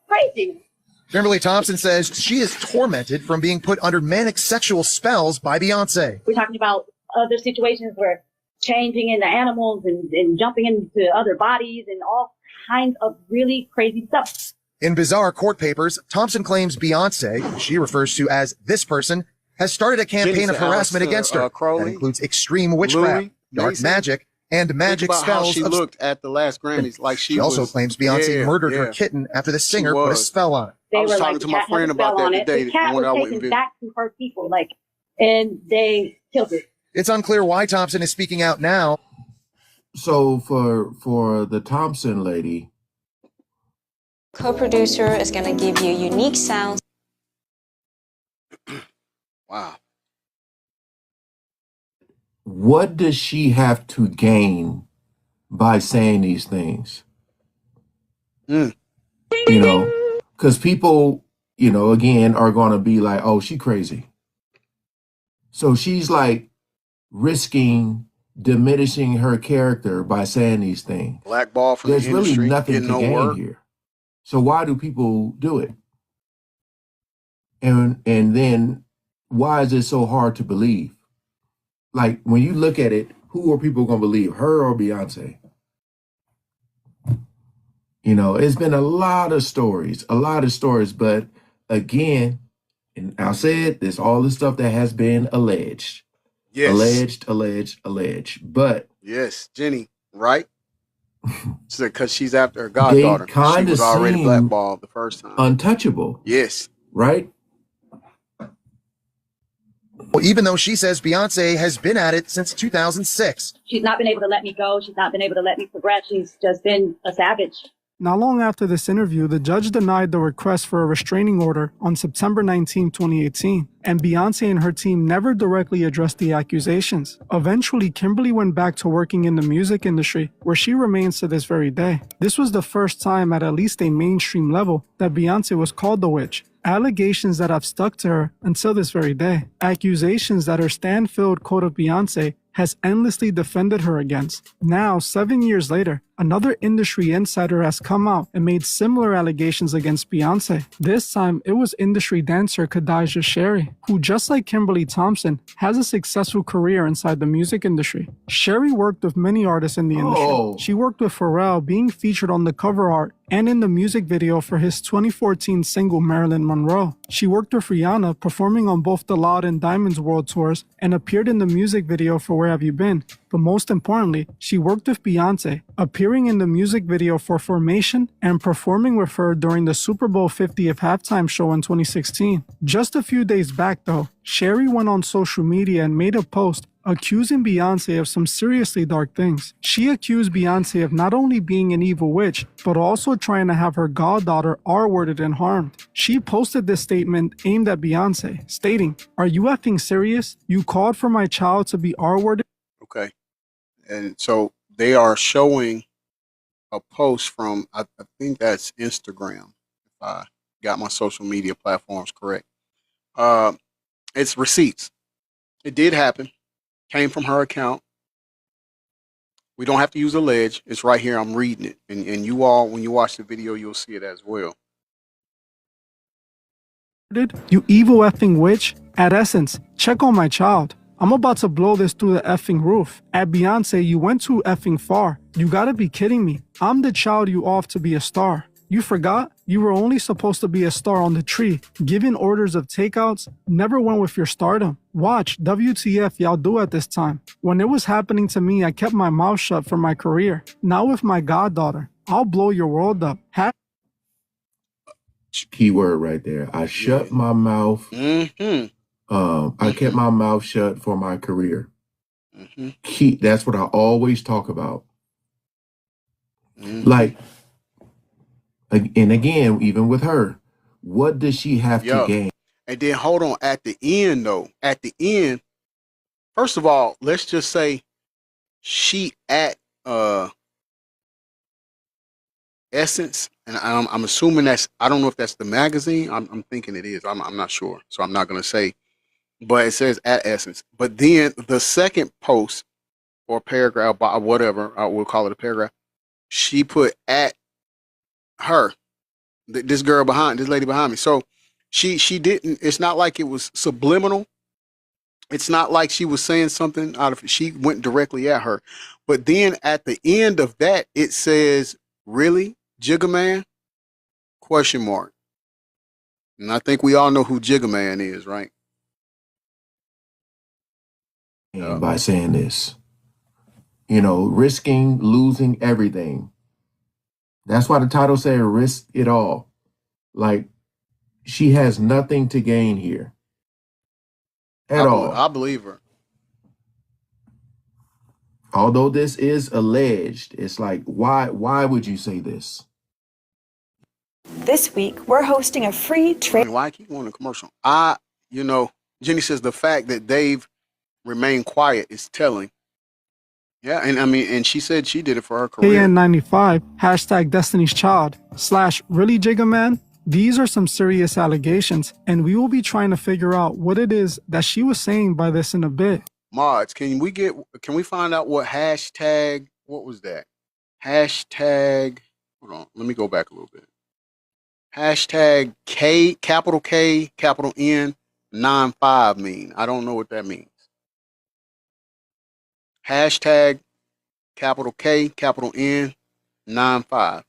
crazy. Kimberly Thompson says she is tormented from being put under manic sexual spells by Beyonce. We're talking about other situations where changing into animals and jumping into other bodies and all kinds of really crazy stuff. In bizarre court papers, Thompson claims Beyonce, who she refers to as this person, has started a campaign of Jensen, harassment Alistair, against her Crowley, that includes extreme witchcraft, Louis, dark Mason. magic, and Think magic about how spells. she looked at the last Grammys, like She also was, claims Beyonce yeah, murdered yeah. her kitten after the She singer put a was. spell on it. They I was were talking like, to the my cat friend has a spell about that on it. today The cat when I was went and taken visited. back to her people, and they killed it. It's unclear why Thompson is speaking out now. So for the Thompson lady, Co-producer is going to give you unique sounds. Wow. what does she have to gain by saying these things? Mm. You know, because people, you know, again, are going to be like, oh, she crazy. So she's like risking diminishing her character by saying these things. Blackball from There's the really industry, nothing getting to no gain work. here. So why do people do it? And then why is it so hard to believe? Like when you look at it, who are people gonna believe, her or Beyonce? You know, it's been a lot of stories, but again, and I'll say it, there's all the stuff that has been alleged. Yes. Alleged. But Yes, Jenny, right? Because she's after her they goddaughter. She kind of was already seem blackballed the first time. untouchable, Yes. right? Well, even though she says Beyonce has been at it since 2006. She's not been able to let me go. She's not been able to let me progress. She's just been a savage. Not long after this interview, the judge denied the request for a restraining order on September 19, 2018, and Beyonce and her team never directly addressed the accusations. Eventually, Kimberly went back to working in the music industry, where she remains to this very day. This was the first time at least a mainstream level that Beyonce was called the witch. Allegations that have stuck to her until this very day. Accusations that her Stanfield Code of Beyonce has endlessly defended her against. Now, 7 years later, another industry insider has come out and made similar allegations against Beyonce. This time, it was industry dancer Khadijah Sherry, who, just like Kimberly Thompson, has a successful career inside the music industry. Sherry worked with many artists in the industry. She worked with Pharrell, being featured on the cover art and in the music video for his 2014 single Marilyn Monroe. She worked with Rihanna, performing on both the Loud and Diamonds World Tours, and appeared in the music video for Where Have You Been? But most importantly, she worked with Beyonce, appearing in the music video for Formation and performing with her during the Super Bowl 50th halftime show in 2016. Just a few days back though, Sherry went on social media and made a post accusing Beyonce of some seriously dark things. She accused Beyonce of not only being an evil witch, but also trying to have her goddaughter R-worded and harmed. She posted this statement aimed at Beyonce, stating, "Are you effing serious? You called for my child to be R-worded?" Okay. And so they are showing a post from, I think that's Instagram, if I got my social media platforms correct. It's receipts. It did happen. Came from her account. We don't have to use alleged. It's right here. I'm reading it. And you all, when you watch the video, you'll see it as well. You evil effing witch. At Essence, check on my child. I'm about to blow this through the effing roof. At Beyonce, you went too effing far. You gotta be kidding me. I'm the child you off to be a star. You forgot? You were only supposed to be a star on the tree, giving orders of takeouts, never went with your stardom. Watch, WTF y'all do at this time. When it was happening to me, I kept my mouth shut for my career. Now with my goddaughter, I'll blow your world up. Keyword right there. I shut my mouth. I kept my mouth shut for my career. That's what I always talk about. Like, and again, even with her, what does she have to gain? And then hold on, at the end though, at the end, first of all, let's just say she at Essence, and I'm assuming that's, I don't know if that's the magazine. I'm thinking it is. I'm not sure, so I'm not gonna say, but it says at Essence. But then the second post or paragraph, whatever, we'll call it a paragraph, she put at her, this lady behind me. So she didn't, it's not like it was subliminal. It's not like she was saying something out of it. She went directly at her. But then at the end of that, it says, "Really, Jigga Man?" Question mark. And I think we all know who Jigga Man is, right? By saying this, risking losing everything. That's why the title said risk it all. Like, she has nothing to gain here at all. I believe her. Although this is alleged, it's like, why would you say this? This week, we're hosting a free trade. Why I keep going to commercial? Jenny says the fact that they've remained quiet is telling. Yeah, and she said she did it for her career. KN95, hashtag Destiny's Child, / really Jigga Man? These are some serious allegations, and we will be trying to figure out what it is that she was saying by this in a bit. Mods, can we find out what hashtag, what was that? Hashtag, hold on, let me go back a little bit. Hashtag K, capital N, 95 mean? I don't know what that means. Hashtag capital K, capital N, 95.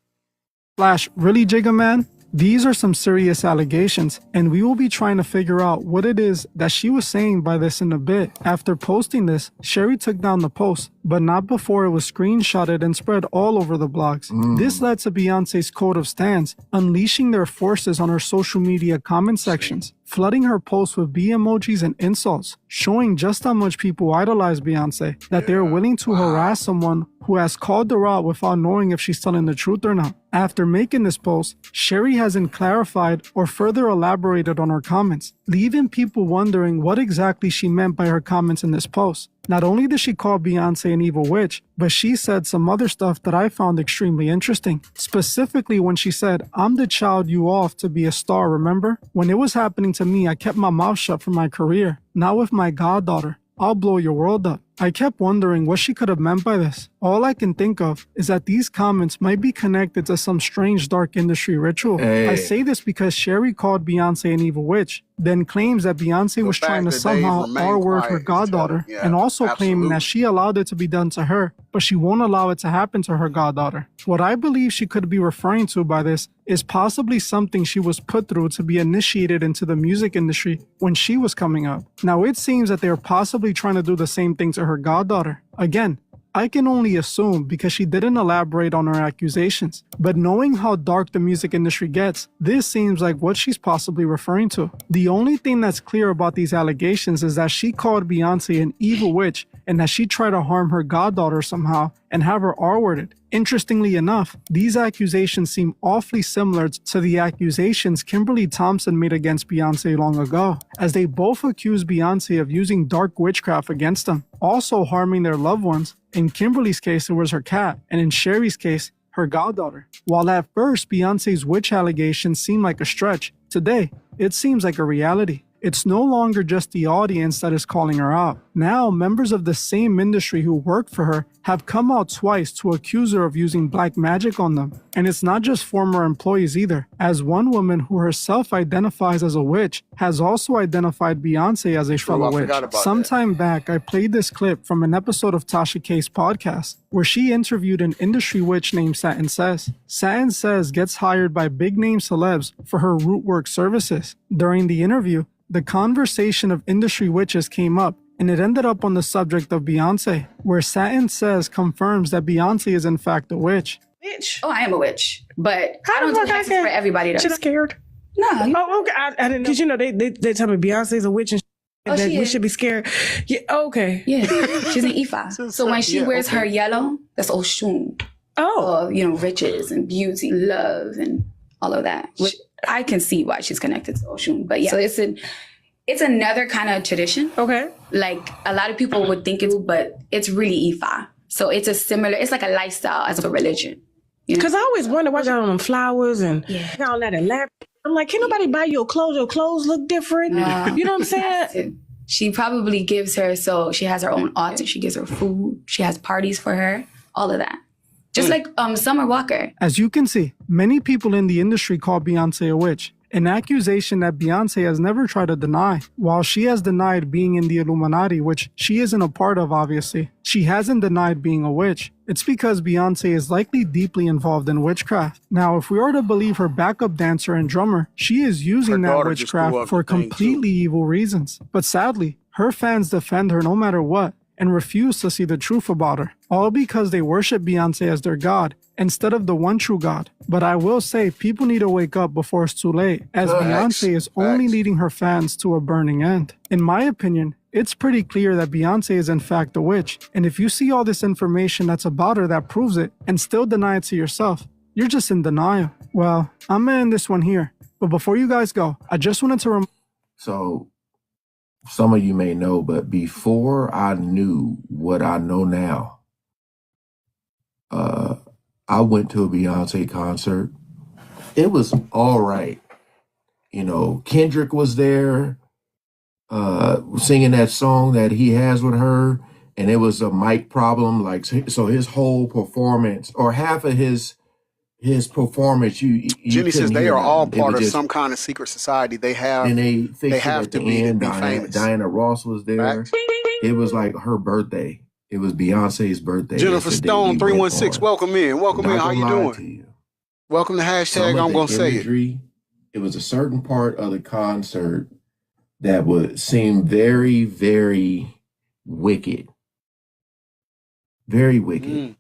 Flash, really, Jigga Man? These are some serious allegations, and we will be trying to figure out what it is that she was saying by this in a bit. After posting this, Sherry took down the post, but not before it was screenshotted and spread all over the blogs. This led to Beyonce's code of stans, unleashing their forces on her social media comment sections, flooding her posts with B emojis and insults, showing just how much people idolize Beyonce, that they're willing to harass someone who has called her out without knowing if she's telling the truth or not. After making this post, Sherry hasn't clarified or further elaborated on her comments, leaving people wondering what exactly she meant by her comments in this post. Not only did she call Beyonce an evil witch, but she said some other stuff that I found extremely interesting. Specifically when she said, "I'm the child you off to be a star, remember? When it was happening to me, I kept my mouth shut for my career. Not with my goddaughter. I'll blow your world up." I kept wondering what she could have meant by this. All I can think of is that these comments might be connected to some strange dark industry ritual. I say this because Sherry called Beyonce an evil witch, then claims that Beyonce was trying to somehow R-word her goddaughter, and also claiming that she allowed it to be done to her, but she won't allow it to happen to her goddaughter. What I believe she could be referring to by this is possibly something she was put through to be initiated into the music industry when she was coming up. Now it seems that they are possibly trying to do the same thing to her goddaughter. Again, I can only assume because she didn't elaborate on her accusations, but knowing how dark the music industry gets, this seems like what she's possibly referring to. The only thing that's clear about these allegations is that she called Beyonce an evil witch and that she tried to harm her goddaughter somehow and have her R-worded. Interestingly enough, these accusations seem awfully similar to the accusations Kimberly Thompson made against Beyonce long ago, as they both accused Beyonce of using dark witchcraft against them, also harming their loved ones. In Kimberly's case, it was her cat, and in Sherry's case, her goddaughter. While at first Beyonce's witch allegations seemed like a stretch, today it seems like a reality. It's no longer just the audience that is calling her out. Now, members of the same industry who work for her have come out twice to accuse her of using black magic on them. And it's not just former employees either, as one woman who herself identifies as a witch has also identified Beyonce as a fellow witch. Sometime back, I played this clip from an episode of Tasha K's podcast, where she interviewed an industry witch named Satin Says. Satin Says gets hired by big-name celebs for her root work services. During the interview, the conversation of industry witches came up, and it ended up on the subject of Beyonce, where Satin Says confirms that Beyonce is in fact a witch. Witch? Oh, I am a witch, but I don't do hexes for everybody. Though. She's scared? No. Oh, okay. I didn't know. Because, you know, they tell me Beyonce's a witch and that we should be scared. Yeah, okay. Yeah, she's an Ifa. So when she wears her yellow, that's Oshun. Oh. You know, riches and beauty, love, and all of that. Which I can see why she's connected to Oshun. But yeah, so it's another kind of tradition. Okay. Like a lot of people would think it's, but it's really Ifa. So it's it's like a lifestyle as a religion. Because I always wonder why y'all on them flowers and all that elaborate. I'm like, can nobody buy your clothes? Your clothes look different. You know what I'm saying? She probably gives her, so she has her own altar. She gives her food. She has parties for her. All of that. Just like Summer Walker. As you can see, many people in the industry call Beyonce a witch, an accusation that Beyonce has never tried to deny. While she has denied being in the Illuminati, which she isn't a part of obviously, she hasn't denied being a witch. It's because Beyonce is likely deeply involved in witchcraft. Now, if we are to believe her backup dancer and drummer, she is using that witchcraft for completely evil reasons. But sadly, her fans defend her no matter what, and refuse to see the truth about her, all because they worship Beyonce as their god instead of the one true God. But I will say people need to wake up before it's too late, as Beyonce is only leading her fans to a burning end. In my opinion, it's pretty clear that Beyonce is in fact a witch, and if you see all this information that's about her that proves it and still deny it to yourself, you're just in denial. Well, I'm gonna end this one here, but before you guys go, I just wanted to So some of you may know, but before I knew what I know now, I went to a Beyonce concert. It was all right. You know, Kendrick was there singing that song that he has with her, and it was a mic problem. Like, so his whole performance, or half of his his performance, you Jenny says couldn't they hear are all nothing. It part was of just, some kind of secret society. They and they fixed it have at to the be end. famous. Diana Ross was there. Facts. It was like her birthday. It was Beyonce's birthday. Jennifer yesterday. Stone We 316. went on. Welcome in. I'm Welcome in. not How gonna you lie doing? to you. Welcome to Some hashtag. of I'm the gonna say it. imagery, it was a certain part of the concert that would seem very, very wicked. Very wicked. Mm.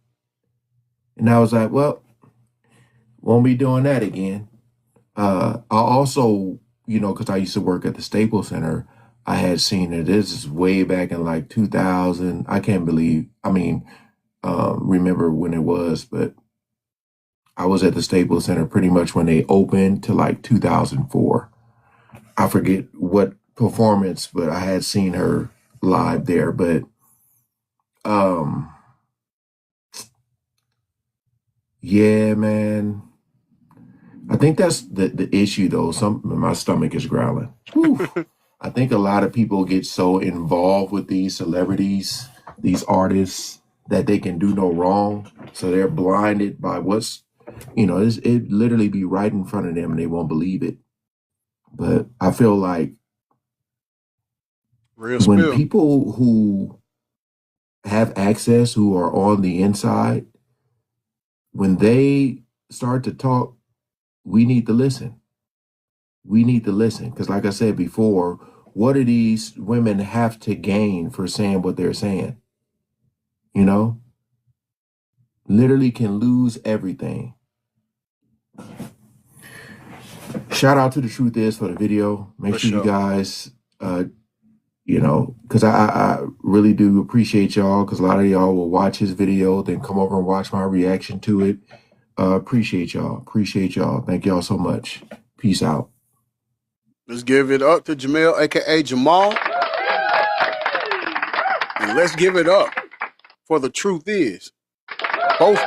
And I was like, well, won't be doing that again. I also, you know, because I used to work at the Staples Center, I had seen it. This is way back in like 2000. I can't believe, remember when it was, but I was at the Staples Center pretty much when they opened to like 2004. I forget what performance, but I had seen her live there. But yeah, man. I think that's the issue though. My stomach is growling. Whew. I think a lot of people get so involved with these celebrities, these artists, that they can do no wrong. So they're blinded by what's, it literally be right in front of them and they won't believe it. But I feel like when people who have access, who are on the inside, when they start to talk, we need to listen. We need to listen. Because like I said before, what do these women have to gain for saying what they're saying? You know? Literally can lose everything. Shout out to The Truth Is for the video. Make sure you guys, because I really do appreciate y'all, because a lot of y'all will watch his video, then come over and watch my reaction to it. Appreciate y'all. Appreciate y'all. Thank y'all so much. Peace out. Let's give it up to Jamel, aka Jamal. And let's give it up for The Truth Is. Both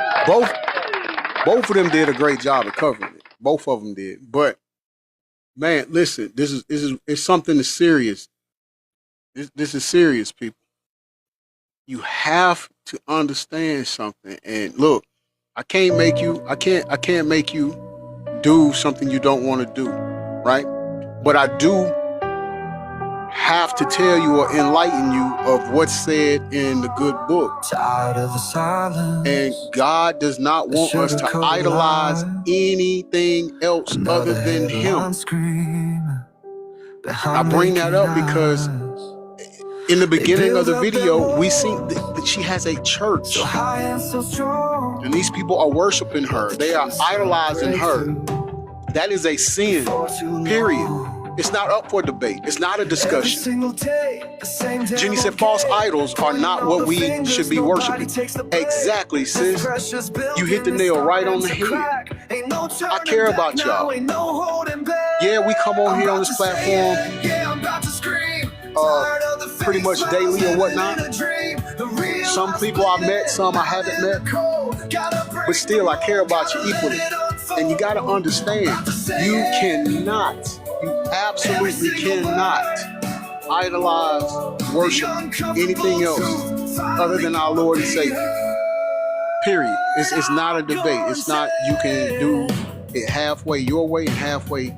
of them did a great job of covering it. Both of them did. But man, listen, this is something that's serious. This is serious, people. You have to understand something. And look, I can't make you do something you don't want to do, right? But I do have to tell you or enlighten you of what's said in the good book. And God does not want us to idolize anything else other than Him. I bring that up because in the beginning of the video, we see that she has a church. And these people are worshiping her. They are idolizing her. That is a sin, period. It's not up for debate. It's not a discussion. Jenny said false idols are not what we should be worshiping. Exactly, sis. You hit the nail right on the head. I care about y'all. Yeah, we come on here on this platform pretty much daily or whatnot. Some people I met, some I haven't met. But still, I care about you equally. And you got to understand, you absolutely cannot idolize, worship anything else other than our Lord and Savior. Period. It's not a debate. It's not you can do it halfway your way and halfway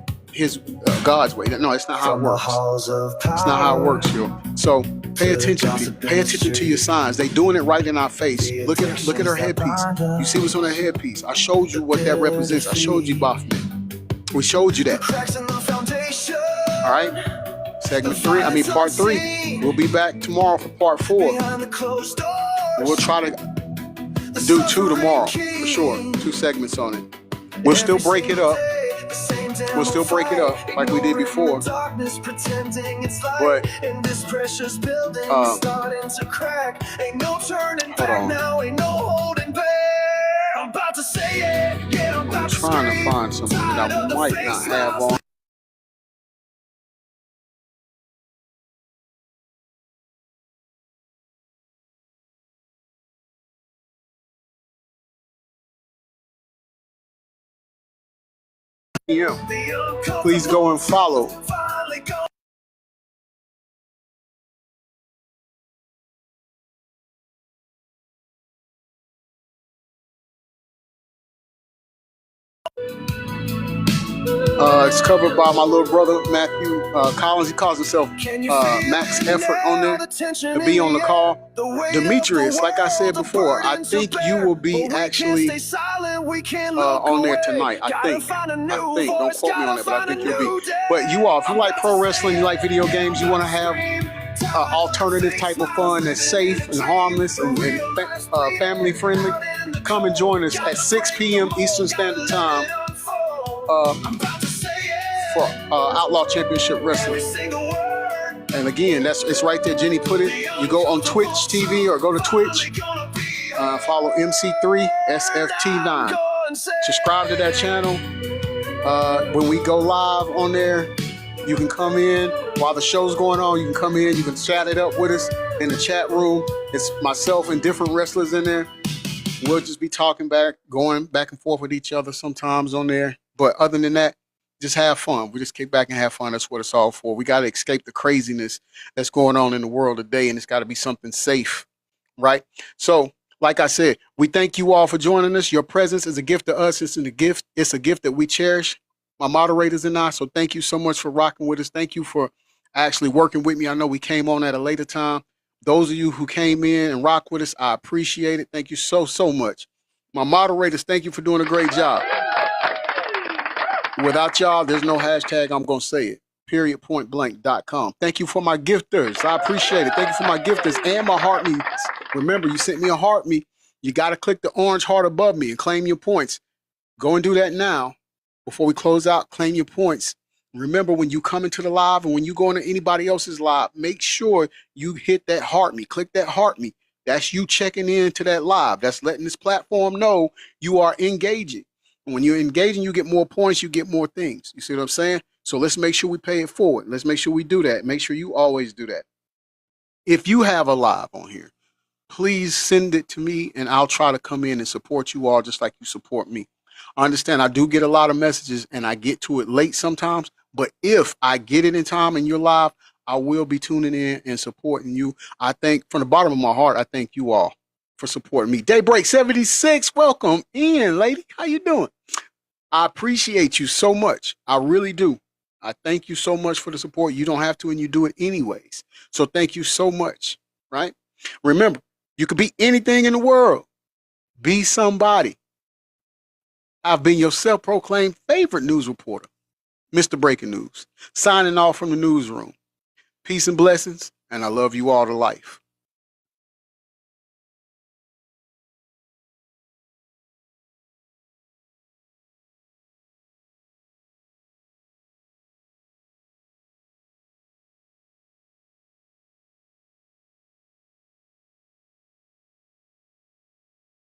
God's way. No, it's not how it works. It's not how it works, yo. So pay attention, people. Pay attention to your signs. They doing it right in our face. Look at her headpiece. You see what's on her headpiece. I showed you what that represents. I showed you Baphomet. We showed you that. All right. Part 3. We'll be back tomorrow for part 4. We'll try to do 2 tomorrow for sure. 2 segments on it. We'll still break it up. We'll still break it up like we did before. But hold on. I'm trying to find something that I might not have on. Please go and follow. It's covered by my little brother Matthew Collins. He calls himself Max Effort on there to be on the call. Demetrius, like I said before, I think you will be actually on there tonight. I think. Don't quote me on it, but I think you'll be. But you all, if you like pro wrestling, you like video games, you want to have alternative type of fun that's safe and harmless and family friendly, come and join us at 6 p.m. Eastern Standard Time for Outlaw Championship Wrestling. And again, it's right there. Jenny put it. You go on Twitch TV or go to Twitch. Follow MC3SFT9. Subscribe to that channel. When we go live on there, you can come in while the show's going on. You can come in. You can chat it up with us in the chat room. It's myself and different wrestlers in there. We'll just be talking going back and forth with each other sometimes on there. But other than that, just have fun. We just kick back and have fun. That's what it's all for. We got to escape the craziness that's going on in the world today, and it's got to be something safe, right? So, like I said, we thank you all for joining us. Your presence is a gift to us. It's a gift. It's a gift that we cherish, my moderators and I. So thank you so much for rocking with us. Thank you for actually working with me. I know we came on at a later time. Those of you who came in and rock with us, I appreciate it. Thank you so, so much. My moderators, thank you for doing a great job. Without y'all, there's no hashtag. I'm going to say it. PeriodPointBlank.com. Thank you for my gifters. I appreciate it. Thank you for my gifters and my heart me's. Remember, you sent me a heart me. You got to click the orange heart above me and claim your points. Go and do that now. Before we close out, claim your points. Remember, when you come into the live and when you go into anybody else's live, make sure you hit that heart me. Click that heart me. That's you checking into that live. That's letting this platform know you are engaging. And when you're engaging, you get more points, you get more things. You see what I'm saying? So let's make sure we pay it forward. Let's make sure we do that. Make sure you always do that. If you have a live on here, please send it to me and I'll try to come in and support you all just like you support me. I understand I do get a lot of messages and I get to it late sometimes, but if I get it in time and you're live, I will be tuning in and supporting you. I thank, from the bottom of my heart, I thank you all for supporting me. Daybreak 76, welcome in, lady. How you doing? I appreciate you so much. I really do. I thank you so much for the support. You don't have to, and you do it anyways. So thank you so much, right? Remember, you could be anything in the world. Be somebody. I've been your self-proclaimed favorite news reporter, Mr. Breaking News, signing off from the newsroom. Peace and blessings, and I love you all to life.